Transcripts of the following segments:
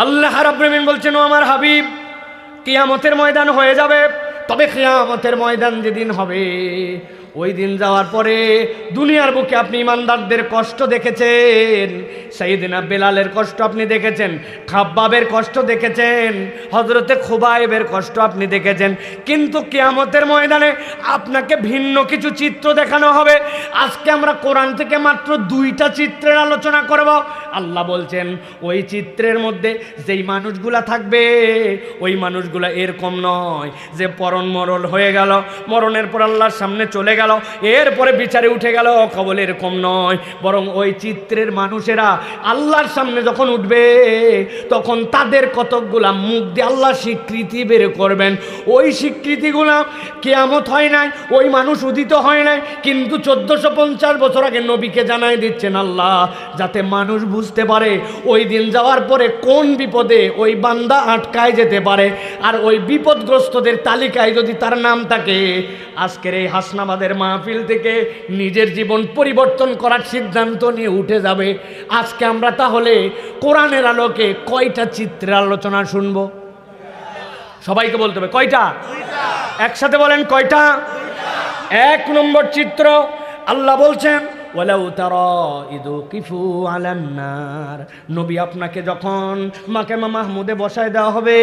আল্লাহ রাব্বুল আলামিন বলছেন, ও আমার হাবিব, কিয়ামতের ময়দান হয়ে যাবে। তবে কিয়ামতের ময়দান যেদিন হবে, ওই দিন যাওয়ার পরে দুনিয়ার বুকে আপনি ইমানদারদের কষ্ট দেখেছেন, সাইয়েদনা বেলালের কষ্ট আপনি দেখেছেন, খাব্বাবের কষ্ট দেখেছেন, হযরতে খুবাইবের কষ্ট আপনি দেখেছেন। কিন্তু কিয়ামতের ময়দানে আপনাকে ভিন্ন কিছু চিত্র দেখানো হবে। আজকে আমরা কোরআন থেকে মাত্র 2টা চিত্রের আলোচনা করব। আল্লাহ বলছেন, ওই চিত্রের মধ্যে যেই মানুষগুলা থাকবে, ওই মানুষগুলা এরকম নয় যে পরন মরণ হয়ে গেল, মরণের পর আল্লাহর সামনে চলে গেল, এরপরে বিচারে উঠে গেল, কবল এরকম নয়। বরং ওই চিত্রের মানুষেরা আল্লাহর সামনে যখন উঠবে, তখন তাদের কতকগুলা মুখ দিয়ে আল্লাহ স্বীকৃতি বের করবেন। ওই স্বীকৃতিগুলা কিয়ামত হয় নাই, ওই মানুষ উদিত হয় নাই, কিন্তু 1450 বছর আগে নবীকে জানাই দিচ্ছেন আল্লাহ, যাতে মানুষ বুঝতে পারে ওই দিন যাওয়ার পরে কোন বিপদে ওই বান্দা আটকায় যেতে পারে। আর ওই বিপদগ্রস্তদের তালিকায় যদি তার নাম থাকে, আজকের এই হাসনাবাদের মাহফিল থেকে নিজের জীবন পরিবর্তন করার সিদ্ধান্ত নিয়ে উঠে যাবে। আজকে আমরা তাহলে কোরআনের আলোকে কয়টা চিত্রের আলোচনা শুনব? সবাইকে বলতে হবে কয়টা? একসাথে বলেন কয়টা? 1 নম্বর চিত্র, আল্লাহ বলছেন, ওয়ালাউ তারা ইদু কিফু আলান নার, নবী আপনাকে যখন মাকামে মাহমুদে বসায় দেওয়া হবে,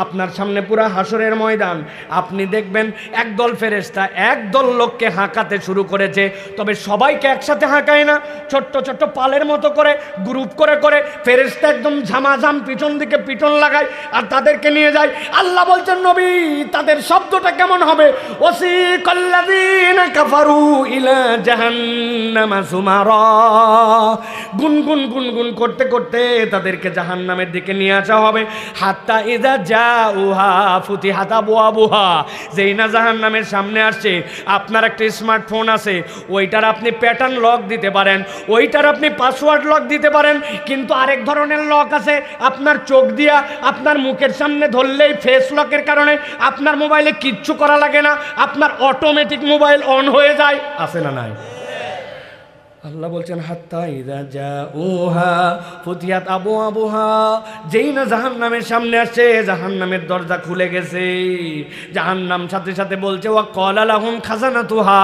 আপনার সামনে পুরা হাসরের ময়দান, আপনি দেখবেন একদল ফেরেশতা একদল লোককে হাঁকাতে শুরু করেছে। তবে সবাইকে একসাথে হাঁকায় না, ছোট্ট ছোট্ট পালের মতো করে গ্রুপ করে করে ফেরেশতা একদম ঝামাঝাম পিছন দিকে পিটন লাগায় আর তাদেরকে নিয়ে যায়। আল্লাহ বলছেন, নবী তাদের শব্দটা কেমন হবে? ওয়াসিকাল্লাযীনা কাফারু ইলা জাহান্নামা সুমারা, গুনগুন গুনগুন করতে করতে তাদেরকে জাহান্নামের দিকে নিয়ে আসা হবে। হাত্তা ইযা জাউহা ফুতিহাত আবওয়াবুহা, যেই না জাহান্নামের সামনে আসছে, আপনার একটা স্মার্টফোন আছে, ওইটার আপনি প্যাটার্ন লক দিতে পারেন, ওইটার আপনি পাসওয়ার্ড লক দিতে পারেন। কিন্তু আরেক ধরনের লক আছে, আপনার চোখ দিয়া আপনার মুখের সামনে ধরলেই ফেস লকের কারণে আপনার মোবাইলে কিচ্ছু করা লাগে না, আপনার অটোমেটিক মোবাইল অন হয়ে যায়। আছে না নাই? আল্লাহ বলছেন, হাত্তা ইযা জাউহা ফুতিহাত আবওয়াবুহা, যেই না জাহান্নামের সামনে আসছে, জাহান্নামের দরজা খুলে গেছে, জাহান্নাম সাথে সাথে বলছে, ওয়া ক্বালা লাহুম খাজানাতুহা,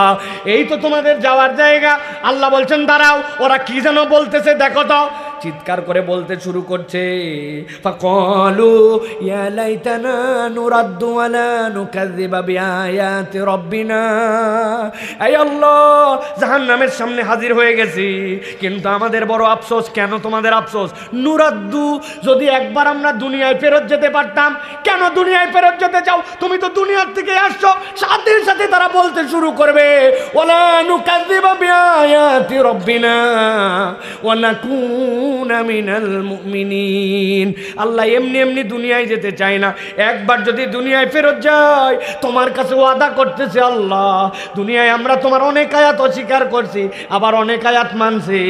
এই তো তোমাদের যাওয়ার জায়গা। আল্লাহ বলছেন, দাঁড়াও, ওরা কি যেন বলতেছে দেখো তো। চিৎকার করে বলতে শুরু করছে, ফাকালু ইয়া লাইতানা নুরাদ্দু ওয়ালা নুকাযযিবা বিআয়াতি রাব্বিনা, আয় আল্লাহ, জাহান্নামের সামনে হাজির হয়ে গেছি, কিন্তু আমাদের বড় আফসোস। কেন তোমাদের আফসোস? নুরাদ্দু, যদি একবার আমরা দুনিয়ায় ফেরত যেতে পারতাম। কেন দুনিয়ায় ফেরত যেতে চাও? তুমি তো দুনিয়ার থেকে আসছো। সাথে সাথে তারা বলতে শুরু করবে, ওয়ালা নুকাযযিবা বিআয়াতি রাব্বিনা ওয়া নাকুনা মিনাল মুমিনিন। আল্লাহ এমনি এমনি দুনিয়ায় যেতে চায় না। একবার যদি দুনিয়ায় ফেরত যায়, তোমার কাছে ওয়াদা করতেছে আল্লাহ, দুনিয়ায় আমরা তোমার অনেক আয়াত অস্বীকার করছি, আবার অনেক আয়াত মানছি,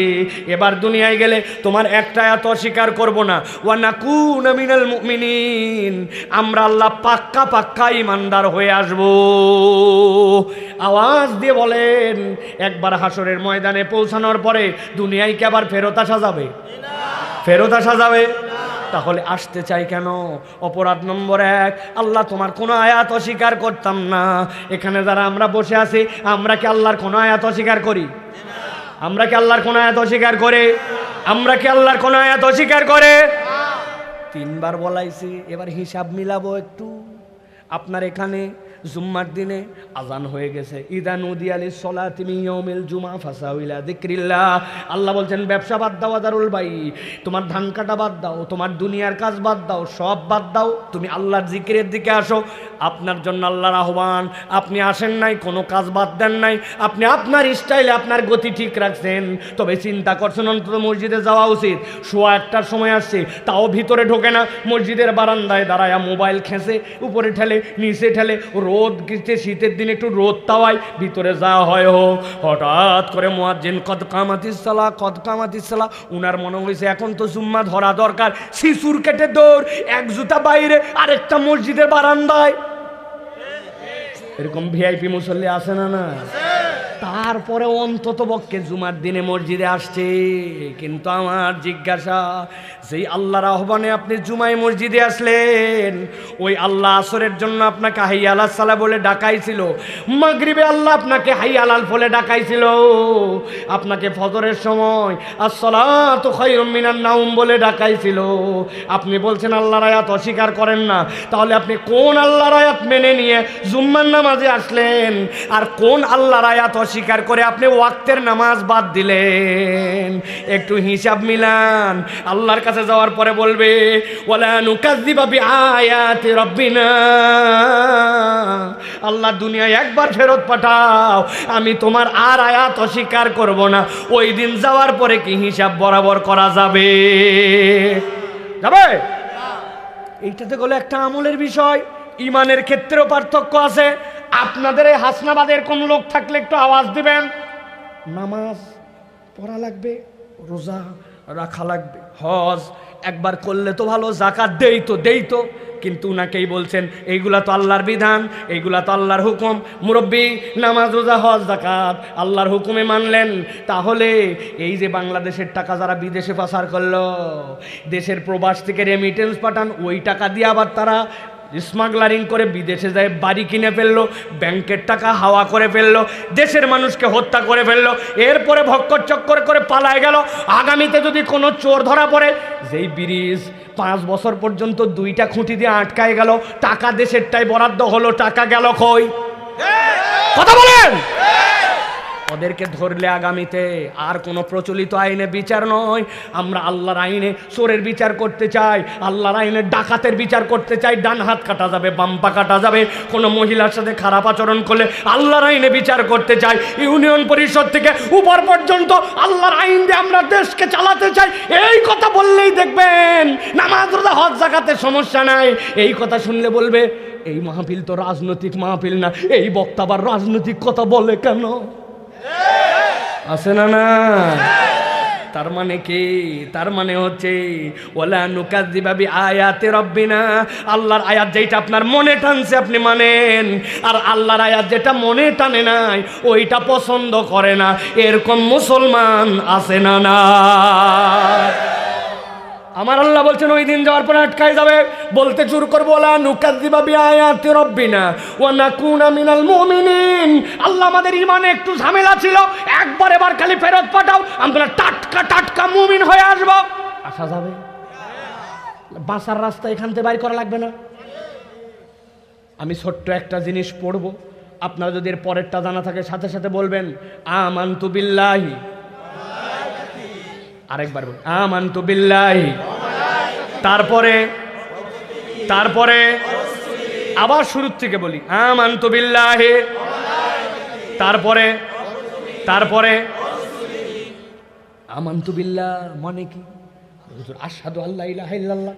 এবার দুনিয়ায় গেলে তোমার একটা আয়াত অস্বীকার করব না। ওয়া নাকুনা মিনাল মুমিনিন, আমরা আল্লাহ পাক্কা পাক্কা ঈমানদার হয়ে আসব। আওয়াজ দিয়ে বলেন, একবার হাসরের ময়দানে পৌঁছানোর পরে দুনিয়ায় কি আবার ফেরত আসা যাবে? ফেরত আসা যাবে? তাহলে আসতে চাই কেন? অপরাধ নম্বর 1, আল্লাহ তোমার কোনো আয়াত অস্বীকার করতাম না। এখানে যারা আমরা বসে আছি, আমরা কি আল্লাহর কোনো আয়াত অস্বীকার করি? আমরা কি আল্লাহর কোনো আয়াত অস্বীকার করে? আমরা কি আল্লাহর কোনো আয়াত অস্বীকার করে? 3 বার বলাইছি, এবার হিসাব মিলাবো একটু। আপনার এখানে জুম্মার দিনে আজান হয়ে গেছে, ইদা নুদিয়া লিস-সালাতি মিন ইয়াউমিল জুমআ ফাসাউ ইলা যিকরিল্লাহ। আল্লাহ বলছেন, ব্যবসা বাদ দাও, দারুল বাই, তোমার ধান কাটা বাদ দাও, তোমার দুনিয়ার কাজ বাদ দাও, সব বাদ দাও, তুমি আল্লাহর জিকিরের দিকে আসো। আপনার জন্য আল্লাহর আহ্বান। আপনি আসেন নাই, কোনো কাজ বাদ দেন নাই, আপনি আপনার স্টাইলে আপনার গতি ঠিক রাখছেন। তবে চিন্তা করছেন অন্তত মসজিদে যাওয়া উচিত। 1:15টার সময় আসছে, তাও ভিতরে ঢোকে না, মসজিদের বারান্দায় দাঁড়ায় মোবাইল খেঁচে, উপরে ঠেলে নিচে ঠেলে, রোদ গেছে, শীতের দিনে একটু রোদ তাওয়ায় ভিতরে যাওয়া হয়। হঠাৎ করে মুয়াজ্জিন কদ কামাতিস সালাহ, কদ কামাতিস সালাহ, উনার মনে হয়েছে এখন তো জুম্মা ধরা দরকার। শিশুর কেটে দৌড়, এক জুতা বাইরে, আরেকটা মসজিদের বারান্দায়। এরকম ভিআইপি মুসল্লি আছে না? না তারপরে অন্তত পক্ষে জুমার দিনে মসজিদে আসছে। কিন্তু আমার জিজ্ঞাসা, যেই আল্লাহর আহ্বানে আপনি জুমায় মসজিদে আসলেন, ওই আল্লাহ আসরের জন্য আপনাকে হাইয়া আলাস সালাহ বলে ডাকাইছিল, মাগরিবে আল্লাহ আপনাকে হাইয়া আলাল বলে ডাকাইছিল, আপনাকে ফজরের সময় আসসালাতু খায়রুম মিনান নাওম বলে ডাকাইছিল। আপনি বলছেন আল্লাহর আয়াত অস্বীকার করেন না, তাহলে আপনি কোন আল্লাহর আয়াত মেনে নিয়ে জুম্মার নামাজে আসলেন, আর কোন আল্লাহর আয়াত অস্বীকার করে আপনি ওয়াক্তের নামাজ বাদ দিলেন? একটু হিসাব মিলান। আল্লাহর কাছে যাওয়ার পরে বলবে ওয়ালা নুকাযযিবা বিআয়াতি রাব্বিনা, আল্লাহ দুনিয়ায় একবার ফেরত পাঠাও, আমি তোমার আর আয়াত অস্বীকার করব না। ওই দিন যাওয়ার পরে কি হিসাব বরাবর করা যাবে? যাবে? এইটাতে গেলে একটা আমলের বিষয়, ইমানের ক্ষেত্রেও পার্থক্য আছে। আপনাদের এই হাসনাবাদের কোন লোক থাকলে একটু আওয়াজ দিবেন। নামাজ পড়া লাগবে, রোজা রাখা লাগবে, হজ একবার করলে তো ভালো, জাকাত দেই তো, কিন্তু উনাকেই বলছেন এইগুলা তো আল্লাহর বিধান, এইগুলা তো আল্লাহর হুকুম। মুরব্বী নামাজ রোজা হজ জাকাত আল্লাহর হুকুমে মানলেন, তাহলে এই যে বাংলাদেশের টাকা যারা বিদেশে পাচার করলো, দেশের প্রবাস থেকে রেমিটেন্স পাঠান, ওই টাকা দিয়ে আবার তারা স্মাগলারিং করে বিদেশে যায় বাড়ি কিনে ফেললো, ব্যাংকের টাকা হাওয়া করে ফেললো, দেশের মানুষকে হত্যা করে ফেললো, এরপরে ভক্কর চক্কর করে পালায় গেল। আগামীতে যদি কোনো চোর ধরা পড়ে, যেই ব্রিজ 5 বছর পর্যন্ত 2টা খুঁটি দিয়ে আটকায় গেল, টাকা দেশেরটাই বরাদ্দ হলো, টাকা গেল কই? কথা বলেন। ওদেরকে ধরলে আগামীতে আর কোনো প্রচলিত আইনে বিচার নয়, আমরা আল্লাহর আইনে চোরের বিচার করতে চাই, আল্লাহর আইনে ডাকাতের বিচার করতে চাই। ডান হাত কাটা যাবে, বাম পা কাটা যাবে। কোনো মহিলার সাথে খারাপ আচরণ করলে আল্লাহর আইনে বিচার করতে চাই। ইউনিয়ন পরিষদ থেকে উপর পর্যন্ত আল্লাহর আইন দিয়ে আমরা দেশকে চালাতে চাই। এই কথা বললেই দেখবেন নামাজ রোজা হজ যাকাতের সমস্যা নাই। এই কথা শুনলে বলবে এই মাহফিল তো রাজনৈতিক মাহফিল না, এই বক্তা আবার রাজনৈতিক কথা বলে কেন? আছে না? না তার মানে কি? তার মানে হচ্ছে ওয়ালা নুকাযযিবা বিআয়াতি রাব্বিনা, আল্লাহর আয়াত যেটা আপনার মনে টানছে আপনি মানেন, আর আল্লাহর আয়াত যেটা মনে টানে নাই ওইটা পছন্দ করে না। এরকম মুসলমান আছে না? না। আমার আল্লাহ বলছেন ওই দিন যাওয়ার পরে আটকায় যাবে, বলতে শুরু করবো ওয়ালা নুকাযযিবা বিআয়াতি রাব্বিনা ওয়া নাকুনা মিনাল মুমিনিন। আল্লাহ আমাদের ইমানে একটু ঝামেলা ছিল, এবার খালি ফেরত পাঠাও, আমরা টাটকা মুমিন হয়ে আসবো। আসা যাবে? বাঁচার রাস্তা এখান থেকে বাইর করা লাগবে না। আমি ছোট্ট একটা জিনিস পড়বো, আপনারা যদি এর পরেরটা জানা থাকে সাথে সাথে বলবেন আমানতু বিল্লাহি। আরেকবার বল আমানতু বিল্লাহি, তারপরে আবার শুরু থেকে বলি আমানতু বিল্লাহি, তারপরে আমানতু বিল্লাহ মানে কি? হুজুর আশহাদু আল্লা ইলাহা ইল্লাল্লাহ,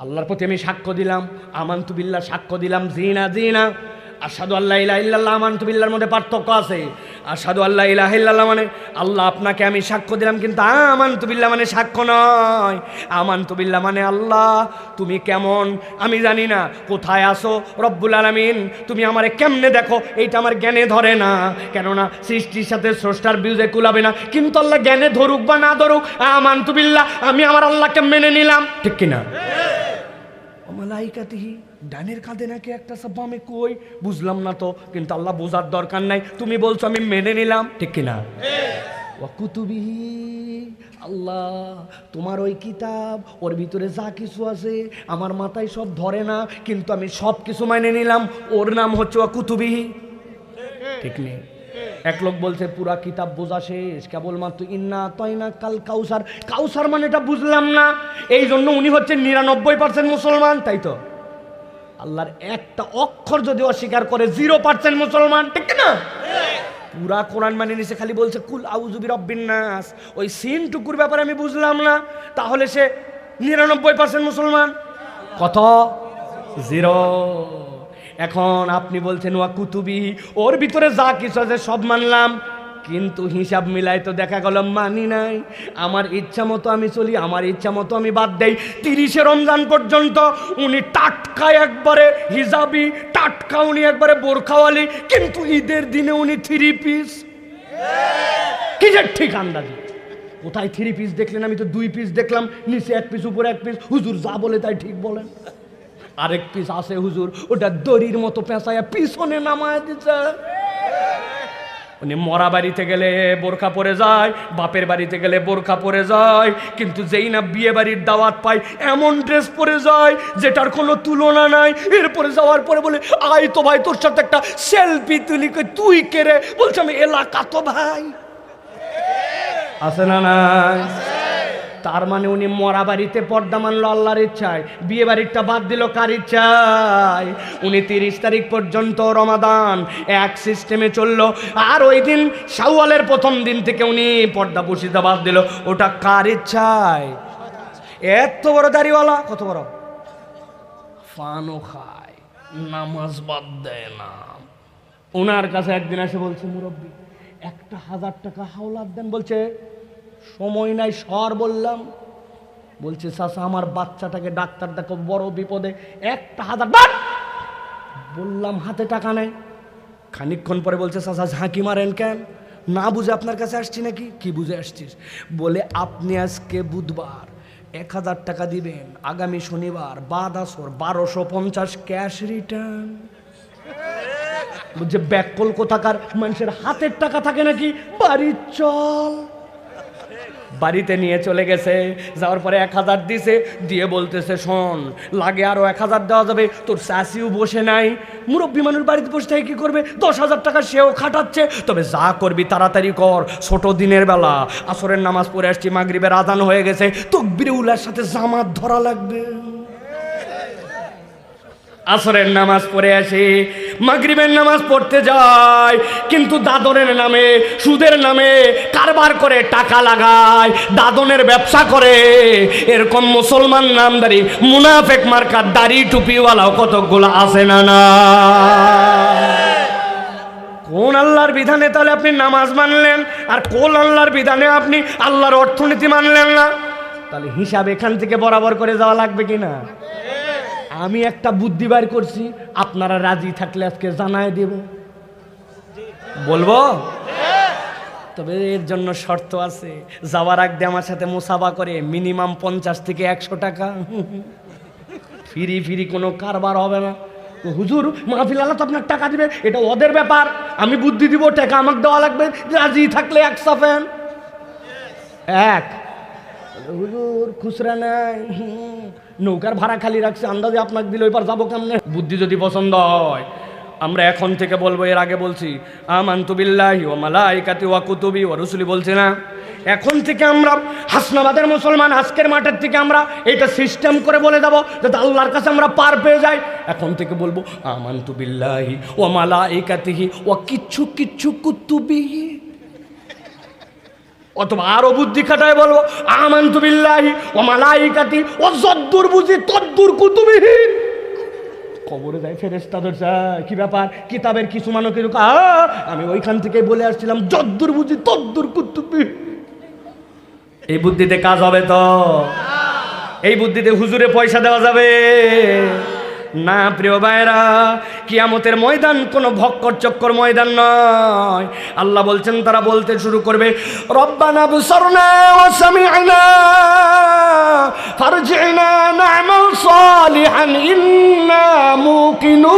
আল্লাহর প্রতি আমি সাক্ষ্য দিলাম। আমানতু বিল্লাহ সাক্ষ্য দিলাম, জিনা। আশহাদু আল্লা ইলাহা ইল্লাল্লাহ আমানতু বিল্লাহর মধ্যে পার্থক্য আছে। আশহাদু আল্লা ইলাহা ইল্লাল্লাহ মানে আল্লাহ আপনাকে আমি সাক্ষ্য দিলাম, কিন্তু আমানতু বিল্লাহ মানে সাক্ষ্য নয়। আমানতু বিল্লাহ মানে আল্লাহ তুমি কেমন আমি জানি না, কোথায় আসো রব্বুল আলামিন, তুমি আমারে কেমনে দেখো এইটা আমার জ্ঞানে ধরে না, কেননা সৃষ্টির সাথে স্রষ্টার বিরুদ্ধে কুলাবে না। কিন্তু আল্লাহ জ্ঞানে ধরুক বা না ধরুক, আমানতু বিল্লাহ আমি আমার আল্লাহকে মেনে নিলাম, ঠিক কিনা? মালাইকাতিহি, ডানের কাঁধে নাকি একটা বামে কই বুঝলাম না তো, কিন্তু আল্লাহ বোঝার দরকার নাই, তুমি বলছো আমি মেনে নিলাম, ঠিক কিনা? ওয়া কুতুবিহি, আল্লাহ তোমার ওই কিতাব ওর ভিতরে যা কিছু আছে আমার মাথায় সব ধরে না, কিন্তু আমি সব কিছু মেনে নিলাম, ওর নাম হচ্ছে ওয়া কুতুবিহি, ঠিক নেই? এক লোক বলছে পুরা কিতাব বোঝা শেষ, কেবলমাত্র ইন্না আতাইনা কাল কাউসার, কাউসার মানে এটা বুঝলাম না, এই জন্য উনি হচ্ছে 99% মুসলমান, তাই তো? আল্লাহর একটা অক্ষর যদি অস্বীকার করে 0% মুসলমান, ঠিক না? পুরা কোরআন মানে নিছে, খালি বলছে কুল আউযু বিরাব্বিন নাস, ওই সিন টুকুর ব্যাপারে আমি বুঝলাম না, তাহলে সে 99% মুসলমান। কত? 0। এখন আপনি বলছেন ওয়া কুতুবি, ওর ভিতরে যা কিছু আছে সব মানলাম, কিন্তু হিসাব মিলাই তো দেখা গেল মানি নাই। আমার ইচ্ছা মতো আমি চলি, আমার ইচ্ছা মতো আমি বাদ দেই। 30শে রমজান পর্যন্ত উনি টাটকা একবারে হিজাবি, টাটকা উনি একবারে বোরখাওয়ালি, কিন্তু ঈদের দিনে উনি 3 পিস। কিসের ঠিক আন্দাজি? কোথায় 3 পিস দেখলেন? আমি তো 2 পিস দেখলাম, নিচে 1 পিস উপরে 1 পিস। হুজুর যা বলে তাই ঠিক বলেন। আরেক পিস আছে হুজুর, ওটা দড়ির মতো পেঁচায়া পিছনে নামায় দিচ্ছে। উনি মরা বাড়িতে গেলে বোরখা পরে যায়, বাপের বাড়িতে গেলে বোরখা পরে যায়, কিন্তু যেই না বিয়ে বাড়ির দাওয়াত পায় এমন ড্রেস পরে যায় যেটার কোনো তুলনা নাই। এরপরে যাওয়ার পরে বলে, আয় তো ভাই তোর সাথে একটা সেলফি তুলি। তুই কে রে? বলছে আমি এলাকা তো ভাই। আছে না নাই? তার মানে উনি মরা বাড়িতে পর্দা মানলো আল্লাহর ইচ্ছায়, বিয়ে বাড়িটা বাদ দিল কার ইচ্ছায়? উনি 30 তারিখ পর্যন্ত রমাদান এক সিস্টেমে চললো, আর ওই দিন শাওয়ালের প্রথম দিন থেকে উনি পর্দা পুশিতা বাদ দিল। ওটা কার ইচ্ছায়? এত বড় দাড়িওয়ালা, কত বড়, ফানও খায়, নামাজ বাদ দেয় না। ওনার কাছে একদিন এসে বলছে, মুরব্বী 1000 টাকা হাওলাত দেন। বলছে সময় নাই, সর বললাম। বলছে চাচা আমার বাচ্চাটাকে ডাক্তার দেখো, বড় বিপদে, 1000 বাট। বললাম হাতে টাকা নেই। খানিকক্ষণ পরে বলছে চাচা ঝাঁকি মারেন কেন? না বুঝে আপনার কাছে আসছি নাকি? কি বুঝে আসছিস? বলে আপনি আজকে বুধবার 1000 টাকা দিবেন, আগামী শনিবার বাদ আসর 1250 ক্যাশ রিটার্ন। বুঝছে ব্যাককল কোথাকার, মানুষের হাতের টাকা থাকে নাকি? বাড়ি চল। বাড়িতে নিয়ে চলে গেছে, যাওয়ার পরে 1000 দিছে, দিয়ে বলতেছে শোন লাগে আরো 1000 দেওয়া যাবে, তোর চাষিও বসে নাই, মুরব্বী মানুষ বাড়িতে বসে থেকে কি করবে, 10,000 টাকা সেও খাটাচ্ছে, তবে যা করবি তাড়াতাড়ি কর, ছোট দিনের বেলা আসরের নামাজ পড়ে আসছি, মাগরিবের আজান হয়ে গেছে, তাকবীরে উলার সাথে জামাত ধরা লাগবে। আসরের নামাজ পড়ে আসে, মাগরিবের নামাজ পড়তে যায়, কিন্তু দাদনের নামে, সুদের নামে কারবার করে টাকা লাগায়, দাদনের ব্যবসা করে। এরকম মুসলমান নামদারি মুনাফেক মার্কার দাড়ি টুপিওয়ালাও কতগুলো আছে না না? কোন আল্লাহর বিধানে তাহলে আপনি নামাজ মানলেন, আর কোন আল্লাহর বিধানে আপনি আল্লাহর অর্থনীতি মানলেন না? তাহলে হিসাব এখান থেকে বরাবর করে যাওয়া লাগবে কিনা? আমি একটা বুদ্ধি বার করছি, আপনারা রাজি থাকলে আজকে জানায় দেব। বলবো? তবে এর জন্য শর্ত আছে, যাওয়ার আগে আমার সাথে মুসাফা করে মিনিমাম 50 থেকে 100 টাকা। ফিরি ফিরি কোনো কারবার হবে না। হুজুর মাহফিল আল্লাহ তো আপনার টাকা দিবে, এটা ওদের ব্যাপার, আমি বুদ্ধি দিব, টাকা আমাকে দেওয়া লাগবে, রাজি থাকলে 1 সাফেন 1। হুজুর খুচরা নাই, নৌকার ভাড়া খালি রাখছে, আন্দাজে আপনাকে দিলে ওইবার যাবো কেমনে? বুদ্ধি যদি পছন্দ হয় আমরা এখন থেকে বলবো, এর আগে বলছি আমানতু বিল্লাহি ওয়া মালাইকাতি ওয়া কুতুবি ওয়া রুসুলি, বলছি না? এখন থেকে আমরা হাসনাবাদের মুসলমান, আজকের মাঠের থেকে আমরা এটা সিস্টেম করে বলে দেবো যাতে আল্লাহর কাছে আমরা পার পেয়ে যাই। এখন থেকে বলবো আমানতু বিল্লাহি ওয়া মালাইকাতিহি ওয়া কিচ্ছু কিচ্ছু কুতুবিহি, অথবা আরো বুদ্ধি খাটায় বলবো আমানতু বিল্লাহি ওয়া মালাইকাতি ওয়া যদ্দুর বুঝি তদ্দুর কুতুবিহি। কবরে যায় ফেরেশতাদের যায়, কি ব্যাপার, কিতাবের কিছু মানুষ এরকম, আমি ওইখান থেকে বলে আসছিলাম যদ্দুর বুঝি তদ্দুর কুতুবিহি। এই বুদ্ধিতে কাজ হবে তো? এই বুদ্ধিতে হুজুরে পয়সা দেওয়া যাবে না? প্রিয় ভাইরা, কিয়ামতের ময়দান কোনো ভক্কর চক্কর ময়দান নয়। আল্লাহ বলছেন তারা বলতে শুরু করবে রব্বানা বসরনা ওয়া সামি'না ফারজি'না না'মাল সালিহান ইন্না মুকিনুন।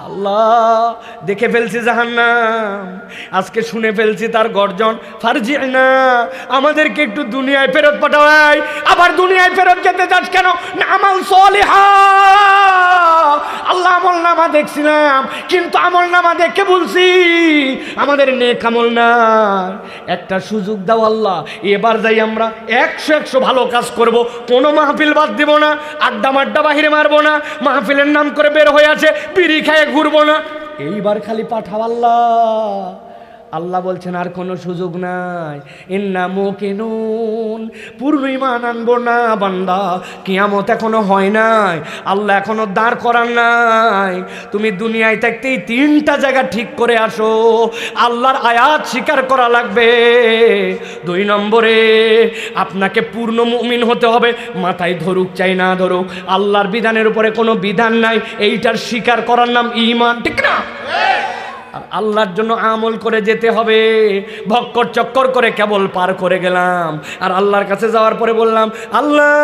আল্লাহ দেখে ফেলছি জাহান্নাম, আজকে শুনে ফেলছি তার গর্জন, ফারজি'না আমাদেরকে একটু দুনিয়ায় ফেরত পাঠাও। আবার দুনিয়ায় ফেরত যেতে চাস কেন? আমাল সালিহা, আল্লাহ আমল নামা দেখছিলাম, কিন্তু আমল নামা দেখে বলছি আমাদের নেক আমল না। একটা সুযোগ দাও আল্লাহ, এবার যাই আমরা 100 ভালো কাজ করব, কোনো মাহফিল বাদ দিব না, আড্ডা মাড্ডা বাহিরে মারবো না, মাহফিলের নাম করে বের হয়ে আছে বিড়ি খায় ঘুরবো না। এইবার খালি পাঠাও আল্লাহ। আল্লাহ বলছেন আর কোনো সুযোগ নাই। ইন্না মুকিনুন, পূর্ণ ঈমান আনবো না বান্দা, কিয়ামত এখনো হয় নাই, আল্লাহ এখনো দাঁড় করান নাই। তুমি দুনিয়ায় থাকতেই 3টা জায়গা ঠিক করে আসো। আল্লাহর আয়াত স্বীকার করা লাগবে। 2 নম্বরে আপনাকে পূর্ণ মুমিন হতে হবে। মাথায় ধরুক চাই না ধরুক, আল্লাহর বিধানের উপরে কোনো বিধান নাই, এইটার স্বীকার করার নাম ঈমান, ঠিক না? আর আল্লাহর জন্য আমল করে যেতে হবে। ভক্কর চক্কর করে কেবল পার করে গেলাম, আর আল্লাহর কাছে যাওয়ার পরে বললাম আল্লাহ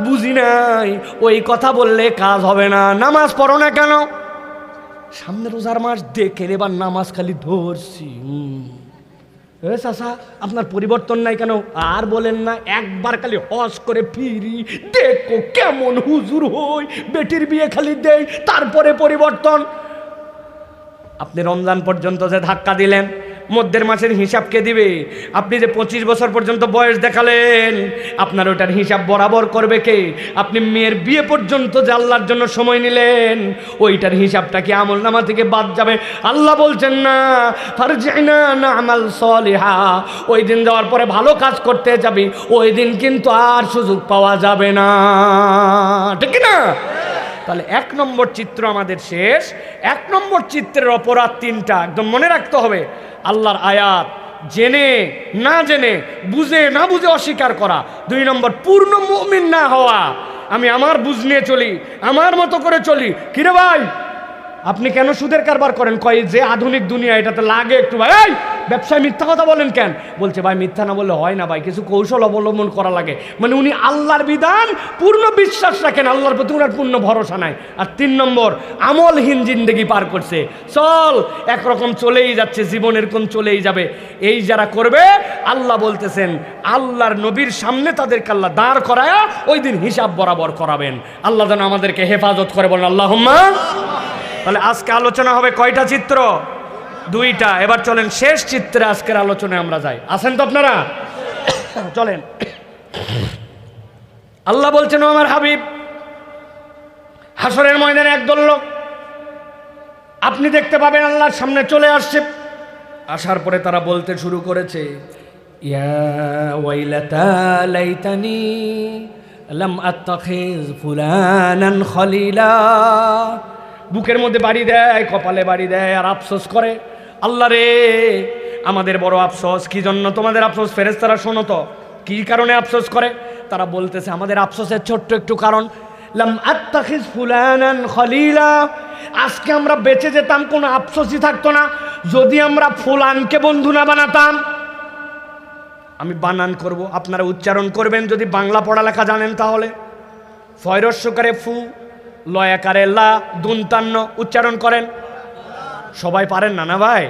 বুঝি নাই, ওই কথা বললে কাজ হবে না। নামাজ পড়ো না কেন? সামনে রোজার মাস, দেখে এবার নামাজ খালি ধরছি। চাচা আপনার পরিবর্তন নাই কেন? আর বলেন না, একবার খালি হজ করে ফিরি, দেখো কেমন হুজুর হই, বেটির বিয়ে খালি দেই, তারপরে পরিবর্তন। আপনি রমজান পর্যন্ত যে ধাক্কা দিলেন, মধ্যের মাসের হিসাব কে দিবে? আপনি যে 25 বছর পর্যন্ত বয়স দেখালেন, আপনার ওটার হিসাব বরাবর করবে কে? আপনি মেয়ের বিয়ে পর্যন্ত যে আল্লাহর জন্য সময় নিলেন, ওইটার হিসাবটা কি আমল নামা থেকে বাদ যাবে? আল্লাহ বলছেন না ফারজিনা না'মাল সলিহা, ওই দিন যাওয়ার পরে ভালো কাজ করতে যাবি, ওই দিন কিন্তু আর সুযোগ পাওয়া যাবে না, ঠিক না? তাহলে 1 নম্বর চিত্র আমাদের শেষ। 1 নম্বর চিত্রের অপরাধ 3টা একদম মনে রাখতে হবে। আল্লাহর আয়াত জেনে না জেনে, বুঝে না বুঝে অস্বীকার করা। 2 নম্বর পূর্ণ মুমিন না হওয়া। আমি আমার বুঝ নিয়ে চলি, আমার মতো করে চলি। কিরে ভাই আপনি কেন সুদের কারবার করেন? কয় যে আধুনিক দুনিয়া, এটাতে লাগে একটু। ভাই এই ব্যবসায় মিথ্যা কথা বলেন কেন? বলছে ভাই মিথ্যা না বললে হয় না ভাই, কিছু কৌশল অবলম্বন করা লাগে। মানে উনি আল্লাহর বিধান পূর্ণ বিশ্বাস রাখেন, আল্লাহর প্রতি উনার পূর্ণ ভরসা নাই। আর 3 নম্বর আমলহীন জিন্দেগি পার করছে, চল একরকম চলেই যাচ্ছে, জীবনের কোন চলেই যাবে। এই যারা করবে, আল্লাহ বলতেছেন আল্লাহর নবীর সামনে তাদেরকে আল্লাহ দাঁড় করায়া ওই দিন হিসাব বরাবর করাবেন। আল্লাহ যেন আমাদেরকে হেফাজত করে, বলেন আল্লাহুম্মা। তাহলে আজকে আলোচনা হবে কয়টা চিত্র? 2টা। এবার চলেন শেষ চিত্রে আজকের আলোচনায় আমরা যাই। আছেন তো আপনারা? চলেন। আল্লাহ বলছেন ও আমার হাবিব, হাসরের ময়দানে একদল লোক আপনি দেখতে পাবেন আল্লাহর সামনে চলে আসছে। আসার পরে তারা বলতে শুরু করেছে, ইয়া ওয়াইলাতা লাইতানি লাম আত্তাখিজ ফুলানান খলিলা। বুকের মধ্যে বাড়ি দেয়, কপালে বাড়ি দেয়, আর আফসোস করে, আল্লাহ রে আমাদের বড় আফসোস। কি জন্য তোমাদের আফসোস? ফেরেশতারা শোনো তো কি কারণে আফসোস করে। তারা বলতেছে আমাদের আফসোসের ছোট্ট একটু কারণ, লাম আত্তাখিজ ফুলানান খলিলা, আজকে আমরা বেঁচে যেতাম, কোনো আফসোসই থাকতো না যদি আমরা ফুলানকে বন্ধু না বানাতাম। আমি বানান করব, আপনারা উচ্চারণ করবেন যদি বাংলা পড়ালেখা জানেন তাহলে। ফয়রস্যকারে ফু, লয়াকারে লা, দুনতান্ন উচ্চারণ করেন। সবাই পারেন না? না ভাই,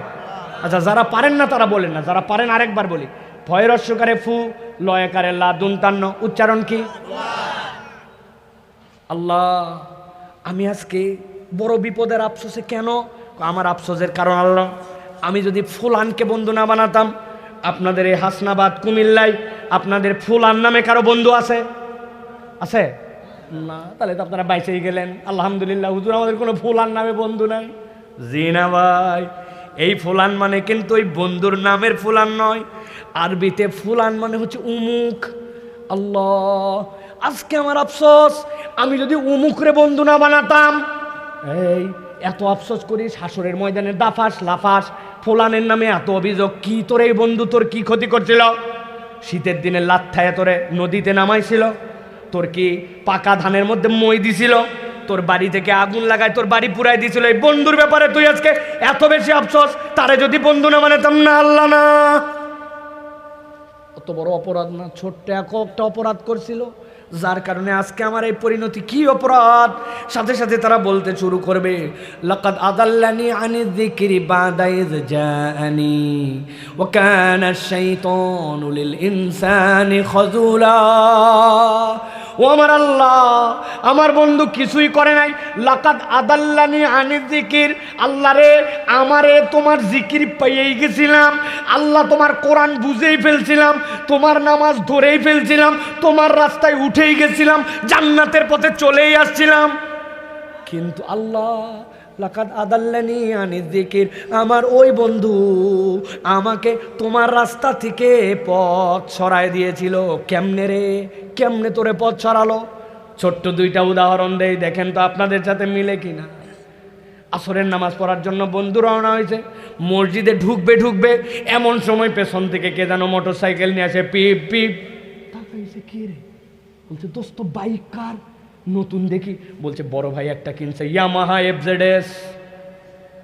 আচ্ছা যারা পারেন না তারা বলেন না, যারা পারেন আরেকবার বলি। ফয়রস্যকারে ফু, লয়াকারে লা, দুনতান্ন উচ্চারণ কি? আল্লাহ আমি আজকে বড় বিপদের আফসোসে। কেন? আমার আফসোসের কারণ আল্লাহ, আমি যদি ফুলানকে বন্ধু না বানাতাম। আপনাদের এই হাসনাবাদ কুমিল্লায় আপনাদের ফুলান নামে কারো বন্ধু আছে? আছে না? তাহলে তো আপনারা বাইচেই গেলেন, আলহামদুলিল্লাহ। হুজুর আমাদের কোনো ফুলান নামে বন্ধু নাই। জি না ভাই, এই ফুলান মানে কিন্তু ওই বন্ধুর নামের ফুলান নয়। আরবিতে ফুলান মানে হচ্ছে উমুক। আল্লাহ আজকে আমার আফসোস, আমি যদি উমুকরে বন্ধু না বানাতাম। এই এত আফসোস করিস, হাসরের ময়দানে দাফাস লাফাস, ফুলানের নামে এত অভিযোগ। কি তোর এই বন্ধু তোর কি ক্ষতি করছিল? শীতের দিনে লাথ্থায় তোরে নদীতে নামাইছিল? তোর কি পাকা ধানের মধ্যে মই দিছিল? তোর বাড়ি থেকে আগুন লাগায় তোর বাড়ি পুরাই দিছিল? এই বন্ধুর ব্যাপারে তুই আজকে এত বেশি আফসোস, তারে যদি বন্ধু না মানতাম? না আল্লাহ না, অত বড় অপরাধ না, ছোট্ট একটা অপরাধ করছিল, যার কারণে আজকে আমার এই পরিণতি। কি অপরাধ? সাথে সাথে তারা বলতে শুরু করবে, লাকাদ আদাল্লানি আনি যিকরি বাদা ইয জাআনি ওয়া কানা আশ-শাইতানু লিল ইনসানি খাযুলা। ও আমার আল্লাহ, আমার বন্ধু কিছুই করে নাই। লাকাদ আদাল্লানি আনি যিকির, আল্লাহ রে আমারে তোমার জিকির পেয়েই গেছিলাম। আল্লাহ তোমার কোরআন বুঝেই ফেলছিলাম, তোমার নামাজ ধরেই ফেলছিলাম, তোমার রাস্তায় উঠেই গেছিলাম, জান্নাতের পথে চলেই আসছিলাম। কিন্তু আল্লাহ লাকাদ আদাল্লানি আনি যিকির, আমার ওই বন্ধু আমাকে তোমার রাস্তা থেকে পথ সরায় দিয়েছিল। কেমনে রে, কেমনে তোরে পথ সরালো? ছোট্ট দুইটা উদাহরণ দেই, দেখেন তো আপনাদের সাথে মিলে কিনা। আসরের নামাজ পড়ার জন্য বন্ধু রওনা হয়েছে, মসজিদে ঢুকবে এমন সময় পেছন থেকে কে যেন মোটর সাইকেল নিয়ে আসে, পিপ পিপ। তাকাইছে, কে রে? বলছে দোস্ত বাইক কার? নতুন দেখি। বলছে বড় ভাই একটা কিনছে, ইয়ামাহা এফজেডএস।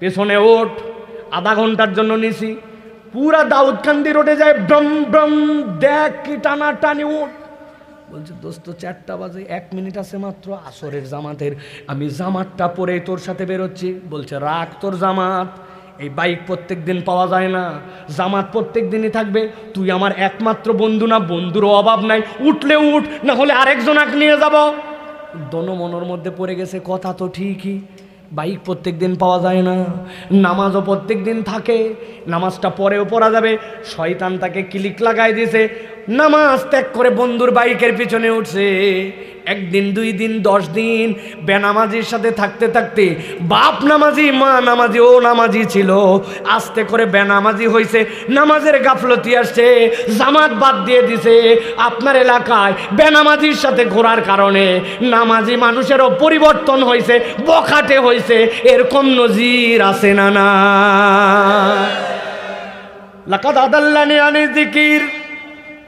পেছনে ওঠ, আধা ঘন্টার জন্য নিছি। পুরা দাউদকান্দি রোডে যায়, ব্রম ব্রম, দেখ কি টানা টানি ওঠ। বলছে দোস্ত 4টা বাজে, 1 মিনিট আছে মাত্র আসরের জামাতের, আমি জামাতটা পরে তোর সাথে বেরোচ্ছি। বলছে রাখ তোর জামাত, এই বাইক প্রত্যেক দিন পাওয়া যায় না, জামাত প্রত্যেক দিনই থাকবে। তুই আমার একমাত্র বন্ধু না, বন্ধুরও অভাব নাই, উঠলে উঠ, না হলে আরেকজনাকে নিয়ে যাব। দনমনের মধ্যে পড়ে গেছে, কথা তো ঠিকই, বাইক প্রত্যেক দিন পাওয়া যায় না, নামাজও প্রত্যেক দিন থাকে, নামাজটা পরেও পড়া যাবে। শয়তান তাকে ক্লিক লাগাই দিয়েছে, নামাজ ত্যাগ করে বন্ধুর বাইকের পিছনে উঠছে। 1 দিন 2 দিন 10 দিন বেনামাজির সাথে থাকতে থাকতে বাপ নামাজি মা নামাজি ও নামাজি ছিল, আস্তে করে বেনামাজি হয়েছে, নামাজের গাফলতি আসছে, জামাত বাদ দিয়ে দিছে। আপনার এলাকায় বেনামাজির সাথে ঘোরার কারণে নামাজি মানুষেরও পরিবর্তন হয়েছে, বখাটে হয়েছে, এরকম নজির আছে না? না, লাকাদ আদাল্লানি আনি যিকির,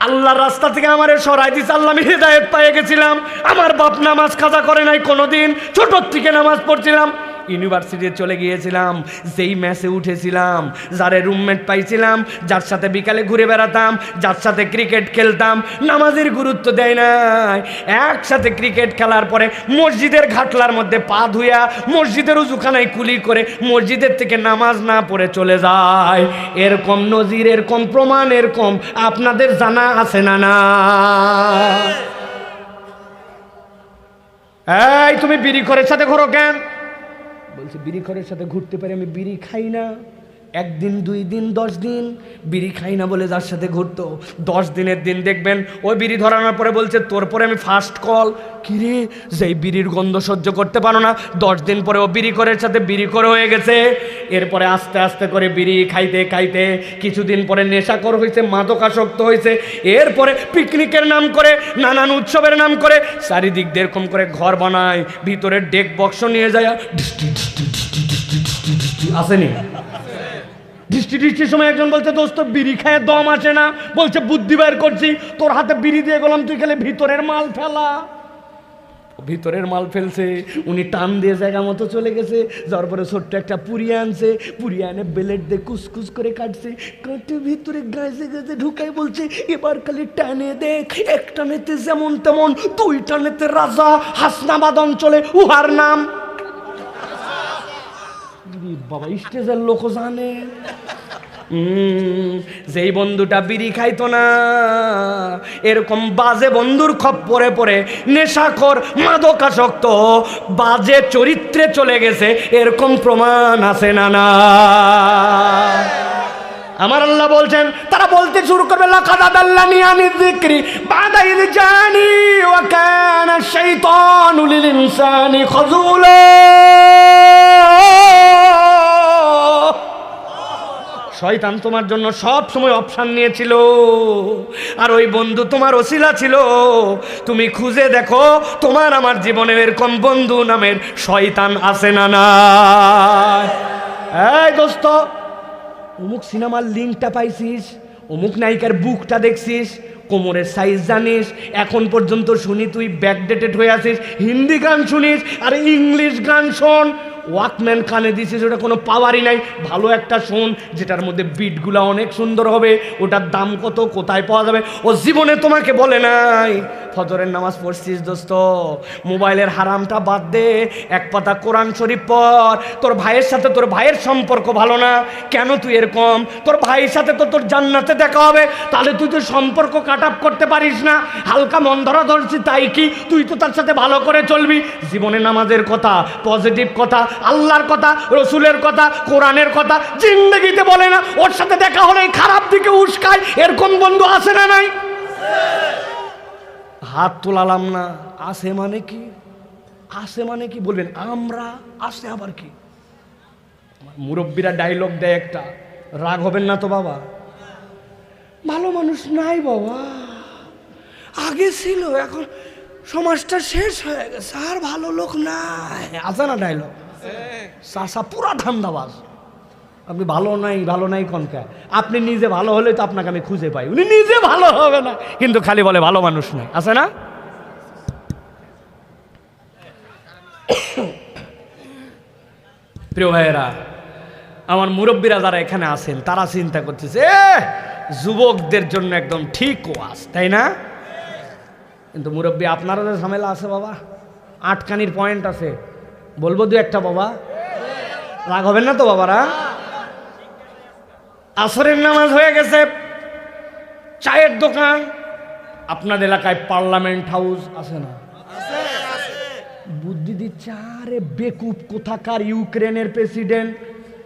আল্লাহর রাস্তা থেকে আমারে সরাই দিছে। আল্লাহ, আমি হেদায়েত পেয়ে গেছিলাম। আমার বাপ নামাজ কাজা করে নাই কোনোদিন, ছোটোর থেকে নামাজ পড়ছিলাম, ইউনিভার্সিটিতে চলে গিয়েছিলাম, যেই ম্যাচে উঠেছিলাম, যারে রুমমেট পাইছিলাম, যার সাথে বিকালে ঘুরে বেড়াতাম, যার সাথে ক্রিকেট খেলতাম, নামাজের গুরুত্ব দেয় নাই। একসাথে ক্রিকেট খেলার পরে মসজিদের ঘাটলার মধ্যে পা ধুইয়া মসজিদের উজুখানায় কুলি করে মসজিদের থেকে নামাজ না পড়ে চলে যায়। এরকম নজির, এরকম প্রমাণ, এরকম আপনাদের জানা আছে না? না, এই তুমি বিড়ি ঘরের সাথে ঘোরো কেন? বলছে বিড়ি ঘরের সাথে ঘুরতে পারি, আমি বিড়ি খাই না। 1 দিন 2 দিন 10 দিন বিড়ি খাই না বলে যার সাথে ঘুরতো, 10 দিনের দিন দেখবেন ওই বিড়ি ধরানোর পরে বলছে তোর পরে আমি ফার্স্ট কল। কিরে, যেই বিড়ির গন্ধ সহ্য করতে পারো না, 10 দিন পরে ও বিড়ি করের সাথে বিড়ি করে হয়ে গেছে। এরপরে আস্তে আস্তে করে বিড়ি খাইতে খাইতে কিছুদিন পরে নেশাখোর হয়েছে, মাদকাসক্ত হয়েছে। এরপরে পিকনিকের নাম করে, নানান উৎসবের নাম করে চারিদিক দিয়ে এরকম করে ঘর বানায়, ভিতরে ডেক বক্স নিয়ে যায়, আসেনি দৃষ্টির সময় একজন বলছে দোস্ত বিড়ি খায় দম আসে না, বলছে বুদ্ধি বের করছি, তোর হাতে বিড়ি দিয়ে গেলাম, তুই খেলে ভিতরের মাল ফেলা। ভিতরের মাল ফেলছে, উনি টান দিয়ে জায়গা মতো চলে গেছে, যাওয়ার পরে ছোট্ট একটা পুরি আনছে, পুরি আনে বেলেট দিয়ে কুচকুচ করে কাটছে, কাটে ভিতরে গাছে গাছে ঢুকাই বলছে এবার খালি টানে দেখ, এক টানেতে যেমন তেমন, 2 টানেতে রাজা। হাসনাবাদ অঞ্চলে উহার নাম। বাবা, স্টেজের লোক জানে। যেই বন্ধুটা বিড়ি খাইতো না, এরকম বাজে বন্ধুর খপ্পরে পড়ে নেশাখোর, মাদকাসক্ত, বাজে চরিত্রে চলে গেছে, এরকম প্রমাণ আছে না? না, আমার আল্লাহ বলছেন, তারা বলতে শুরু করবে লাকাদ আদাল্লানি আনি যিকরি বাদা ইয জানি ওয়া কানা শাইতানু লিল ইনসানি খাযুলা। শয়তান তোমার জন্য সব সময় অপশন নিয়েছিল, আর ওই বন্ধু তোমার ওসিলা ছিল। তুমি খুঁজে দেখো, তোমার আমার জীবনে এরকম বন্ধু নামের শয়তান আছে না? না, এই দোস্ত, অমুক সিনেমার লিঙ্কটা পাইছিস, অমুক নায়িকার বুকটা দেখছিস, কোমরের সাইজ জানিস, এখন পর্যন্ত শুনি তুই ব্যাকডেটেড হয়ে আছিস, হিন্দি গান শুনিস, আর ইংলিশ গান শোন, ওয়াকম্যান কানে দিছিস, ওটা কোনো পাওয়ারই নাই, ভালো একটা শোন যেটার মধ্যে বিটগুলো অনেক সুন্দর হবে, ওটার দাম কত, কোথায় পাওয়া যাবে, ও জীবনে তোমাকে বলে নাই। ফজরের নামাজ পড়ছিস দোস্ত, মোবাইলের হারামটা বাদ দে, 1 পাতা কোরআন শরীফ পড়। তোর ভাইয়ের সাথে তোর ভাইয়ের সম্পর্ক ভালো না, কেন তুই এরকম? তোর ভাইয়ের সাথে তো তোর জান্নাতে দেখা হবে, তাহলে তুই তো সম্পর্ক কাট আপ করতে পারিস না। হালকা মন ধরা ধরছি তাই কি, তুই তো তার সাথে ভালো করে চলবি। জীবনে নামাজের কথা, পজিটিভ কথা, আল্লাহর কথা, রসুলের কথা, কোরআনের কথা জিন্দগিতে বলে না, ওর সাথে দেখা হলে খারাপ দিকে উস্কায়, এরকম বন্ধু আছে না? নাই? হাত তোলালাম না, আছে মানে কি? আছে মানে কি বলবেন? আমরা আছে আবার কি? মুরব্বীরা ডায়লগ দেয় একটা, রাগ হবেন না তো বাবা? ভালো মানুষ নাই বাবা, আগে ছিল, এখন সমাজটা শেষ হয়ে গেছে, আর ভালো লোক নাই। আছে না ডায়লগ? চাষা পুরা ধান্দাবাজ। আপনি ভালো নাই কনকা, আপনি নিজে ভালো হলে তো আপনাকে আমি খুঁজে পাই। উনি নিজে ভালো হবে না, কিন্তু খালি বলে ভালো মানুষ নাই। আছে না? প্রিয় ভাইয়েরা, আমার মুরব্বীরা যারা এখানে আছেন তারা চিন্তা করতেছে যুবকদের জন্য একদম ঠিক ওয়াজ, তাই না? কিন্তু মুরব্বী আপনারও যে ঝামেলা আছে বাবা, আটকানির পয়েন্ট আছে, বলবো দু একটা বাবা, রাগ হবেন না তো বাবারা? আসরের নামাজ হয়ে গেছে, চায়ের দোকান, আপনার এলাকায় পার্লামেন্ট হাউস আছে না? বুদ্ধি দিচ্ছে, আরে বেকুব কোথাকার ইউক্রেনের প্রেসিডেন্ট,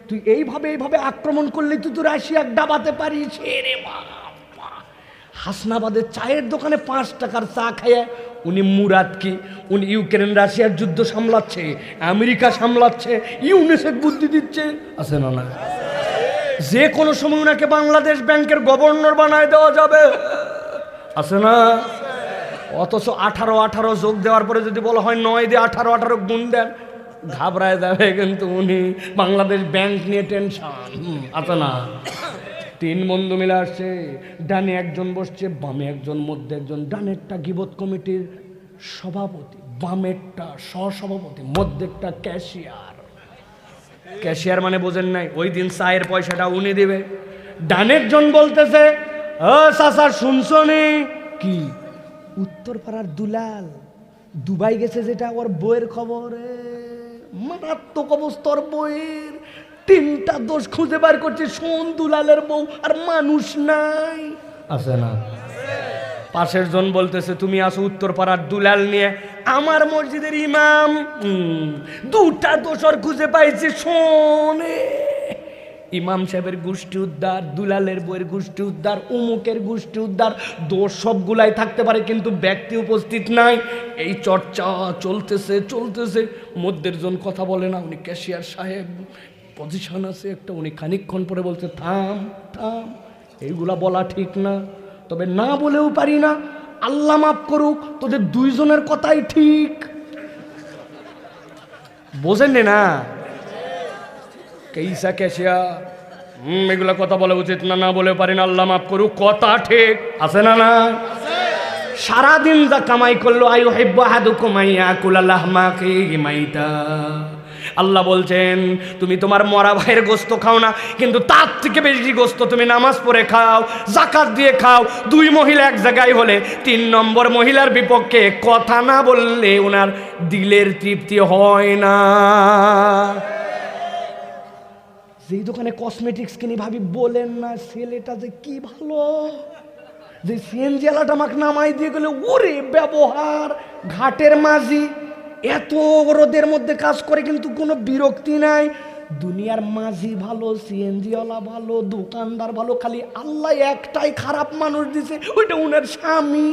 তুই এইভাবে আক্রমণ করলে তুই তো রাশিয়া ডাবাতে পারিস। রে বাবা, হাসনাবাদের চায়ের দোকানে 5 টাকার চা খাইয়ে উনি মুরাদ কি, উনি ইউক্রেন রাশিয়ার যুদ্ধ সামলাচ্ছে, আমেরিকা সামলাচ্ছে, ইউনিসেফ বুদ্ধি দিচ্ছে। আছে না? না, যে কোনো সময় উনাকে বাংলাদেশ ব্যাংকের গভর্নর বানায় দেওয়া যাবে। আছে না? অথচ 18 যোগ দেওয়ার পরে যদি বলা হয় 9 দিয়ে 18 গুণ দেন, ঘাবড়ায় যাবে। কিন্তু উনি বাংলাদেশ ব্যাংক নিয়ে টেনশন। আছে না? 3 বন্ধু মিলে আসছে, ডানে একজন বসছে, বামে একজন, মধ্যে একজন। ডানেরটা গিবত কমিটির সভাপতি, বামেরটা সহসভাপতি, মধ্যেরটা ক্যাশিয়ার। ক্যাশিয়ার মানে বোঝেন নাই? ওই দিন চায়ের পয়সাটা উনি দিবে। ডানের জন বলতেছে, ও চাচা শুনছো নি? কি? উত্তরপাড়ার দুলাল দুবাই গেছে, যেটা ওর বইয়ের খবরে, মারাত্মক অবস্থার বইয়ের 3টা দোষ খুঁজে বার করছে, শোন দুলালের বউ আর মানুষ নাই। আছে না? পাশের জন বলতেছে, তুমি আসো উত্তরপাড়ার দুলাল নিয়ে, আমার মসজিদের ইমাম 2টা দোষর খুঁজে পাইছে, শোনে। ইমাম সাহেবের গোষ্ঠী উদ্ধার, দুলালের বইয়ের গোষ্ঠী উদ্ধার, উমুকের গোষ্ঠী উদ্ধার। দোষ সবগুলাই থাকতে পারে, কিন্তু ব্যক্তি উপস্থিত নাই। এই চর্চা চলতেছে। মধ্যের জন কথা বলে না, উনি ক্যাশিয়ার সাহেব, পজিশন আছে একটা, উনি খানিকক্ষণ পরে বলছে, থাম, এইগুলা বলা ঠিক না, তবে না বলেও পারি না, আল্লাহ মাফ করুক, তোদের 2 জনের কথাই ঠিক। বোঝেন না? কেইসা ক্যাশিয়া, এগুলা কথা বলা উচিত না, না বলে পারি না, আল্লাহ মাফ করুক, কথা ঠিক। আছে না? না, সারাদিন যা কামাই করলো, আইয়ুহিব্বু আহাদুকুম আইয়াকুলা লাহমা আখিহি মাইতা। আল্লাহ বলছেন, তুমি তোমার মরা ভাইয়ের গোস্ত খাও না, কিন্তু তার থেকে বেশি গোস্ত তুমি নামাজ পড়ে খাও, যাকাত দিয়ে খাও। 2 মহিলা এক জায়গায় হলে 3 নম্বর মহিলার বিপক্ষে কথা না বললে ওনার দিলের তৃপ্তি হয় না। যেই দোকানে কসমেটিক্স কিনি ভাবি, বলেন না ছেলেটা যে কি ভালো, যে সিএনজি আলাটা আমাকে নামাই দিয়ে গেলে, ওরে ব্যবহার, ঘাটের মাঝি, এত রোদের মধ্যে কাজ করে কিন্তু কোনো বিরক্তি নাই। দুনিয়ার মাঝি ভালো, সিএনজি ওয়ালা ভালো, দোকানদার ভালো, খালি আল্লাহ একটাই খারাপ মানুষ দিছে, ওইটা উনার স্বামী।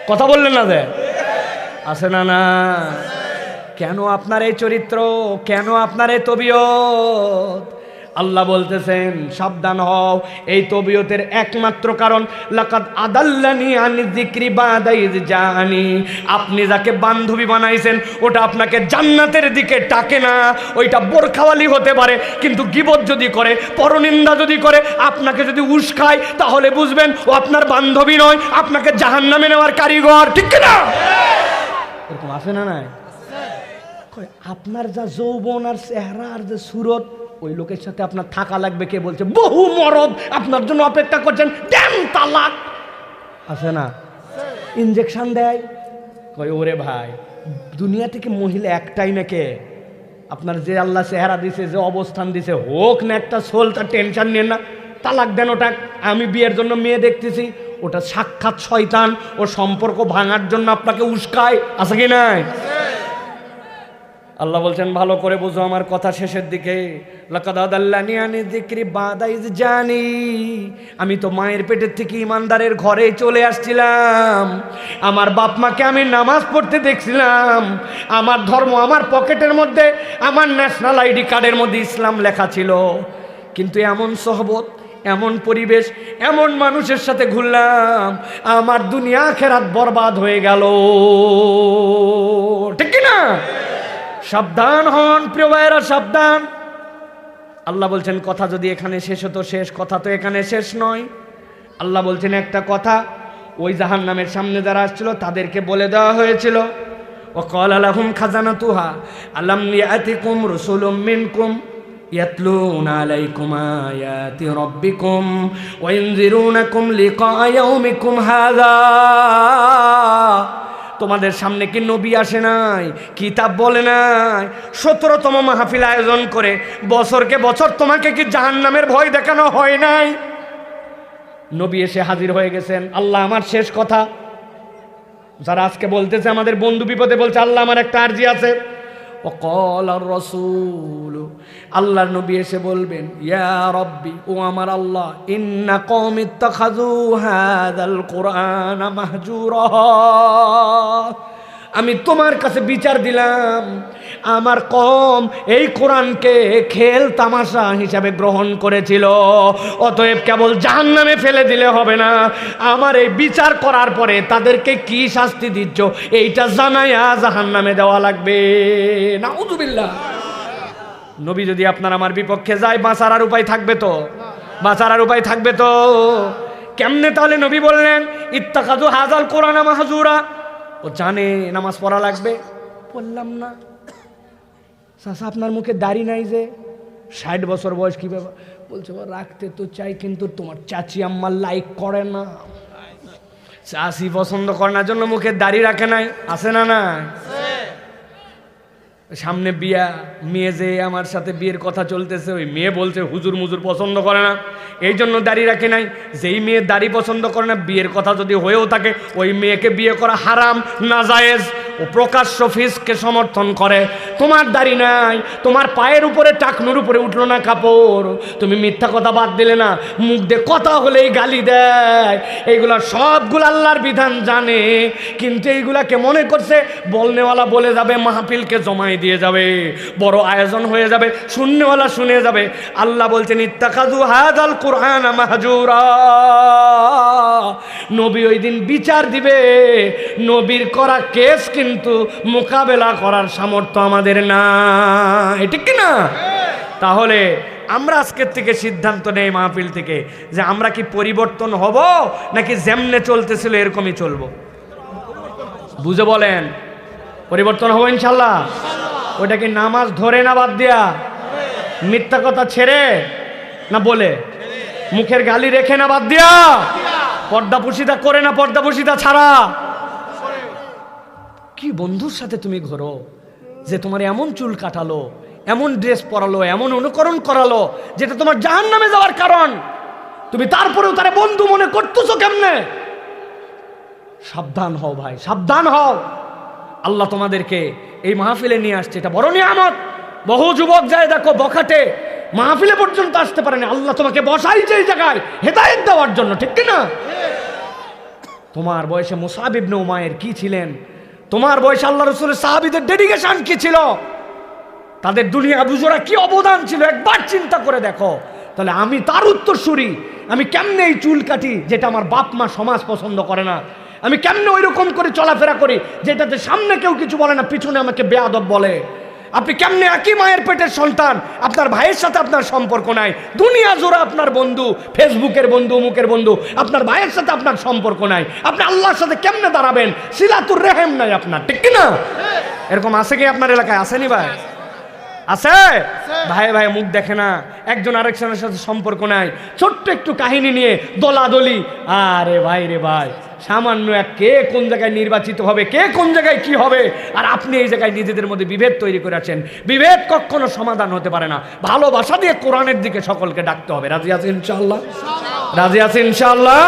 কথা বললেন না? যে আছে না? না, কেন আপনার এই চরিত্র, কেন আপনার এই তবিয়ত? আল্লাহ বলতেছেন, সাবধান হও। এই তবিয়তের একমাত্র কারণ, লাকাদ আদাল্লানি আনি যিকরি বাদা ইয জাআনি। আপনি যাকে বান্ধবী বানাইছেন, ওটা আপনাকে জান্নাতের দিকে টাকে না। ওইটা বোরখাওয়ালি হতে পারে, কিন্তু গীবত যদি করে, পরনিন্দা যদি করে, আপনাকে যদি উস্কায়, তাহলে বুঝবেন ও আপনার বান্ধবী নয়, আপনাকে জাহান্নামে নেওয়ার কারিগর। ঠিক না? এরকম আছে না? নাই? আপনার যা যৌবন আর চেহারা আর যে সুরত, ওই লোকের সাথে আপনার থাকা লাগবে। কে বলছে? বহু মরদ আপনার জন্য অপেক্ষা করছেন, দেন তালাক। আছে না? ইনজেকশন দেয়, কই ওরে ভাই, দুনিয়া থেকে মহিলা একটাই নাকি? আপনার যে আল্লাহ চেহারা দিছে, যে অবস্থান দিছে, হোক না একটা সোল, তার টেনশন নেন না, তালাক দেন ওটা। আমি বিয়ের জন্য মেয়ে দেখতেছি, ওটা সাক্ষাৎ শয়তান, ও সম্পর্ক ভাঙার জন্য আপনাকে উস্কায়। আছে কি নাই? আল্লাহ বলছেন ভালো করে বুঝো আমার কথা শেষের দিকে, লাকাদ আদাল্লানি আনি যিকরি বাদা ইয জানি, আমি তো মায়ের পেটের থেকে ইমানদারের ঘরে চলে আসছিলাম, আমার বাপ মাকে আমি নামাজ পড়তে দেখছিলাম, আমার ধর্ম আমার পকেটের মধ্যে, আমার ন্যাশনাল আইডি কার্ডের মধ্যে ইসলাম লেখা ছিল, কিন্তু এমন সোহবত, এমন পরিবেশ, এমন মানুষের সাথে ঘুরলাম, আমার দুনিয়া আখিরাত বরবাদ হয়ে গেল। ঠিক কি না? সাবধান হন প্রিয় ভাইয়েরা, সাবধান। আল্লাহ বলছেন কথা যদি এখানে শেষ হতো, শেষ কথা তো এখানে শেষ নয়। আল্লাহ বলছেন একটা কথা ওই জাহান্নামের সামনে যারা আসছিল তাদেরকে বলে দেওয়া হয়েছিল, ওয়াকালা লাহুম খাজানাতুহা আলাম ইয়াতিকুম রাসূলুম মিনকুম ইয়াতলুনা আলাইকুম আয়াতি রাব্বিকুম ওয়া ইনযিরুনাকুম লিকা ইয়াউমিকুম হাযা, তোমাদের সামনে কি নবী আসে নাই, কিতাব বলে নাই, 17তম মাহফিল আয়োজন করে বছরকে বছর তোমাকে কি জাহান্নামের ভয় দেখানো হয় নাই? নবী এসে হাজির হয়ে গেছেন। আল্লাহ আমার শেষ কথা, যারা আজকে বলতেছে আমাদের বন্ধু বিপদে, বলছে আল্লাহ আমার একটা আরজি আছে, ওয়াকাল আর রাসূল, আল্লাহর নবী এসে বলবেন ইয়া রব্বি, ও আমার আল্লাহ, ইন্না কওমি ইত্তাখাযু হাযাল কুরআনা মাহজুরা, আমি তোমার কাছে বিচার দিলাম, আমার কওম এই কোরআনকে খেল তামাশা হিসাবে গ্রহণ করেছিল, অতএব কেবল জাহান্নামে ফেলে দিলে হবে না, আমার এই বিচার করার পরে তাদেরকে কি শাস্তি দিচ্ছ এইটা জানাইয়া জাহান্নামে দেওয়া লাগবে। নাউযুবিল্লাহ। নবী যদি আপনার আমার বিপক্ষে যায়, বাঁচার আর উপায় থাকবে তো? বাঁচার আর উপায় থাকবে তো? কেমনে তাহলে নবী বললেন ইত্তাখাযু হাযাল কুরআনা মাহজুরা? ও জানে নামাজ পড়া লাগবে, বললাম না। চাচা আপনার মুখে দাড়ি নাই যে, 60 বছর বয়স, কি ব্যাপার? বলছে রাখতে তো চাই, কিন্তু তোমার চাচি আম্মা লাইক করে না, চাচি পছন্দ করার জন্য মুখে দাড়ি রাখে নাই। আছে না? না, সামনে বিয়া, মেয়ে যে আমার সাথে বিয়ের কথা চলতেছে, ওই মেয়ে বলছে হুজুর মুজুর পছন্দ করে না, এই জন্য দাড়ি রাখে নাই। যেই মেয়ে দাড়ি পছন্দ করে না, বিয়ের কথা যদি হয়েও থাকে, ওই মেয়েকে বিয়ে করা হারাম, নাজায়েজ, ও প্রকাশ্য ফিসকে সমর্থন করে। তোমার দাড়ি নাই, তোমার পায়ের উপরে টাকনুর উপরে উঠলো না কাপড়, তুমি মিথ্যা কথা বাদ দিলে না, মুখ দিয়ে কথা হলেই গালি দেয়, এইগুলা সবগুলো আল্লাহর বিধান জানে, কিন্তু এইগুলাকে মনে করছে বলনেওয়ালা বলে যাবে, মাহফিলকে জমাই দিয়ে যাবে, বড় আয়োজন হয়ে যাবে, শুননেওয়ালা শুনে যাবে। আল্লাহ বলছেন ইত্তাখাযু হাযাল কুরআনা মাহজুরা, নবী ওই দিন বিচার দিবে, নবীর করা কেস কিন্তু মোকাবেলা করার সামর্থ্য আমাদের না, ঠিক কি না? তাহলে আমরা আজকের থেকে সিদ্ধান্ত নেই মাহফিল থেকে যে আমরা কি পরিবর্তন হব, নাকি যেমনে চলতেছিল এরকমই চলবো? বুঝে বলেন, পরিবর্তন হবো ইনশাল্লাহ। ওটা কি নামাজ ধরে না বাদ দিয়া, মিথ্যা কথা ছেড়ে না বলে, মুখের গালি রেখে না বাদ দিয়া, পর্দাপুশিতা করে না পর্দাপুশিতা ছাড়া? কি বন্ধুর সাথে তুমি ঘোরো যে তোমার এমন চুল কাটালো, এমন ড্রেস পরালো, এমন অনুকরণ করালো যেটা তোমার জাহান্নামে যাওয়ার কারণ, তুমি তারপরেও তারে বন্ধু মনে করতেছো কেমনে? সাবধান হও ভাই, সাবধান হও। আল্লাহ তোমাদেরকে এই মাহফিলে নিয়ে আসছে, এটা বড় নিয়ামত। বহু যুবক যায় দেখো বখাটে, মাহফিলে পর্যন্ত আসতে পারেনি, আল্লাহ তোমাকে বসাইছে এই জায়গায় হেদায়েত দেওয়ার জন্য, ঠিক কিনা? তোমার বয়সে মুসাব ইবনে উমাইর কি ছিলেন, তোমার বয়সে আল্লাহ রাসূলের সাহাবীদের ডেডিকেশন কি ছিল, তাদের দুনিয়া বুঝোরা কি অবদান ছিল, একবার চিন্তা করে দেখো। তাহলে আমি তার উত্তরসূরি, আমি কেমনে এই চুল কাটি যেটা আমার বাপ মা সমাজ পছন্দ করে না, আমি কেমনে ওই রকম করে চলাফেরা করি যেটাতে সামনে কেউ কিছু বলে না, পিছনে আমাকে বেয়াদব বলে। আপনি কেমনে একই মায়ের পেটের সন্তান, আপনার ভাইয়ের সাথে আপনার সম্পর্ক নাই, দুনিয়া জোড়া আপনার বন্ধু, ফেসবুকের বন্ধু, মুখের বন্ধু, আপনার ভাইয়ের সাথে আপনার সম্পর্ক নাই, আপনি আল্লাহর সাথে কেমনে দাঁড়াবেন? সিলাতুর রেহেম নাই আপনার, ঠিক কিনা? এরকম আছে কি আপনার এলাকায়? আসেনি ভাই? আছে? ভাই ভাই মুখ দেখে না, একজন আরেকজনের সাথে সম্পর্ক নাই, ছোট্ট একটু কাহিনী নিয়ে দলাদলি। আরে ভাই রে ভাই, সামান্য এক কে কোন জায়গায় নির্বাচিত হবে, কে কোন জায়গায় কি হবে, আর আপনি এই জায়গায় নিজেদের মধ্যে বিভেদ তৈরি করে আছেন। বিভেদ কখনো সমাধান হতে পারে না, ভালোবাসা দিয়ে কোরআনের দিকে সকলকে ডাকতে হবে। রাজি আছেন ইনশাআল্লাহ? রাজি আছেন ইনশাআল্লাহ?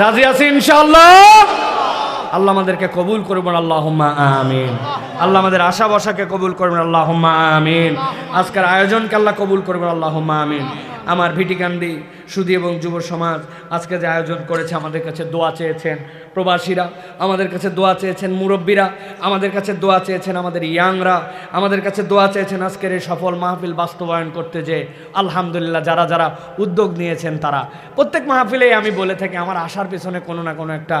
রাজি আছেন ইনশাআল্লাহ? আল্লাহ আমাদেরকে কবুল করবেন, আল্লাহুম্মা আমিন। আল্লাহ আমাদের আশা বসাকে কবুল করবেন, আল্লাহুম্মা আমিন। আজকের আয়োজনকে আল্লাহ কবুল করবেন, আল্লাহুম্মা আমিন। আমার ভিটিকান্দি সুধী এবং যুব সমাজ আজকে যে আয়োজন করেছে, আমাদের কাছে দোয়া চেয়েছেন প্রবাসীরা, আমাদের কাছে দোয়া চেয়েছেন মুরব্বীরা, আমাদের কাছে দোয়া চেয়েছেন আমাদের ইয়াংরা, আমাদের কাছে দোয়া চেয়েছেন আজকের এই সফল মাহফিল বাস্তবায়ন করতে। যে আলহামদুলিল্লাহ যারা যারা উদ্যোগ নিয়েছেন তারা প্রত্যেক মাহফিলেই আমি বলে থাকি আমার আসার পেছনে কোনো না কোনো একটা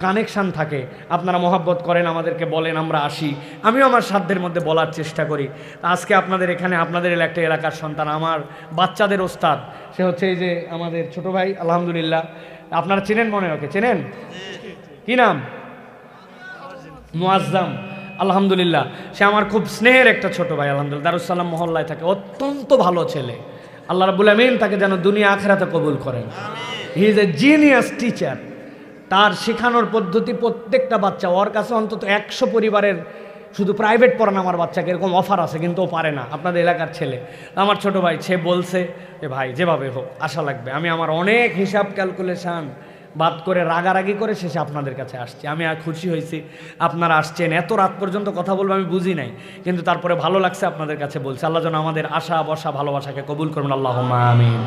কানেকশান থাকে। আপনারা মহাব্বত করেন, আমাদেরকে বলেন, আমরা আসি, আমিও আমার সাধ্যের মধ্যে বলার চেষ্টা করি। আজকে আপনাদের এখানে আপনাদের একটা এলাকার সন্তান, আমার বাচ্চাদের ওস্তাদ, সে হচ্ছে এই যে আমাদের ছোট ভাই, আলহামদুলিল্লাহ আপনারা চেনেন মনে হয়, ওকে চেনেন, কি নাম? মুআজ্জাম। আলহামদুলিল্লাহ সে আমার খুব স্নেহের একটা ছোট ভাই, আলহামদুলিল্লাহ দারুস সালাম মহল্লায় থাকে, অত্যন্ত ভালো ছেলে। আল্লাহ রাব্বুল আমিন তাকে যেন দুনিয়া আখিরাতে কবুল করেন। He is a genius teacher. তার শেখানোর পদ্ধতি প্রত্যেকটা বাচ্চা, ওর কাছে অন্তত 100 পরিবারের শুধু প্রাইভেট পড়ান আমার বাচ্চাকে এরকম অফার আছে, কিন্তু ও পারে না, আপনাদের এলাকার ছেলে। আমার ছোট ভাই সে বলছে যে ভাই যেভাবে হোক আসা লাগবে। আমি আমার অনেক হিসাব ক্যালকুলেশন বাদ করে রাগারাগি করে শেষে আপনাদের কাছে আসছি। আমি আর খুশি হয়েছি আপনারা আসছেন। এত রাত পর্যন্ত কথা বলবো আমি বুঝি নাই, কিন্তু তারপরে ভালো লাগছে আপনাদের কাছে বলছি। আল্লাহ যেন আমাদের আশা বসা ভালোবাসাকে কবুল করুন, আল্লাহুম্মা আমিন।